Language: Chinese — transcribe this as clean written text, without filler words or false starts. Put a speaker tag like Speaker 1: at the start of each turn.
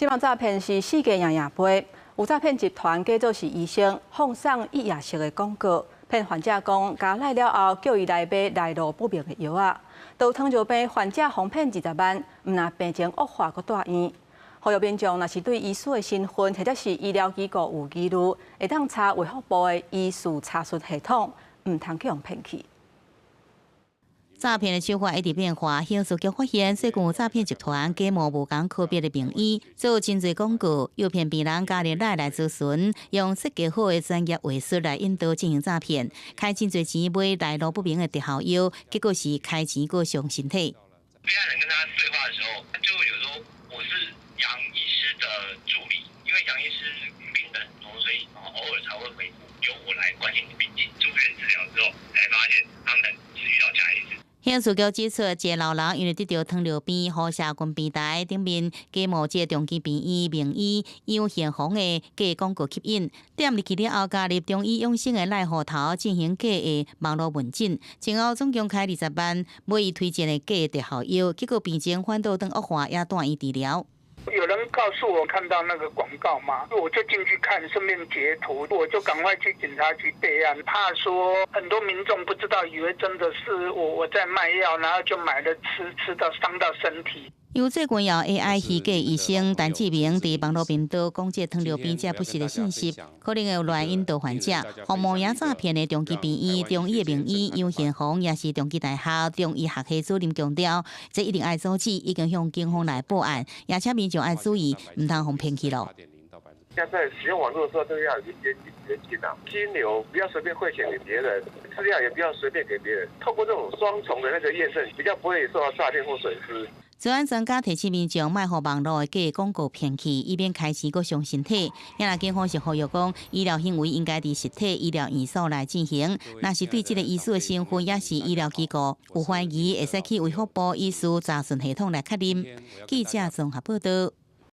Speaker 1: 这项诈骗是世界样样飞，有诈骗集团假作是医生，放送医药式的广告，骗患者讲加来了后，叫伊来买来路不明的药啊。到糖尿病患者哄骗20万，毋但病情恶化，阁大院。呼吁民众若是对医师的身份或者是医疗机构有疑虑，会当查卫福部的医事查询系统，毋通去用骗去。
Speaker 2: 诈骗的手法一直变化，刑事局发现，涉及诈骗集团假冒无同科别的名医，做真侪广告，诱骗病人加入来咨询，用设计好的专业话术来引导进行诈骗，开真侪钱买来路不明的特效药，结果是开钱过伤身体。
Speaker 3: 被害人跟他对话的时候，就有说我是杨医师的助理，因为杨医师病人很多，所以偶尔才会回复，由我来关心你病情。住院治疗之后，才发现他们是遇到假医师。
Speaker 2: 刑事局指出，一个老人因为得到糖尿病，和社群平台顶面假冒这中期病医名医杨宪宏的假广告吸引，点入去了后，加入中医养生的赖户头进行假的网络问诊，前后总共开20万买伊推荐的假特效药，结果病情反倒转恶化，也断医治疗。
Speaker 4: 有人告诉我看到那个广告嘛，我就进去看，顺便截图，我就赶快去警察局备案，怕说很多民众不知道，以为真的是我在卖药，然后就买了吃到伤到身体。
Speaker 2: 由最近由 AI 虚假医生陈志明伫网络频道讲这糖尿病这不实的信息，可能会乱引导患者，互冒名诈骗的中期病医、中医的名医杨宪宏，也是中期大学中医学系主任强调，这一定要阻止，已经向警方来报案，而且民众要注意，唔通互骗去咯。
Speaker 5: 现在使用网络的时候，都要有一些警觉性啊，金流不要随便汇钱给别人，资料也不要随便给别人。透过这种双重的那个验证，比较不会受到诈骗或损失。
Speaker 2: 治安专家提醒民众，莫互网络的假广告骗去，以免开钱阁伤身体。也若警方是呼吁讲，医疗行为应该伫实体医疗院所来进行。若是对这个医师的身份，也是医疗机构有怀疑，会使去卫福部医事查询系统来确认。记者综合报道。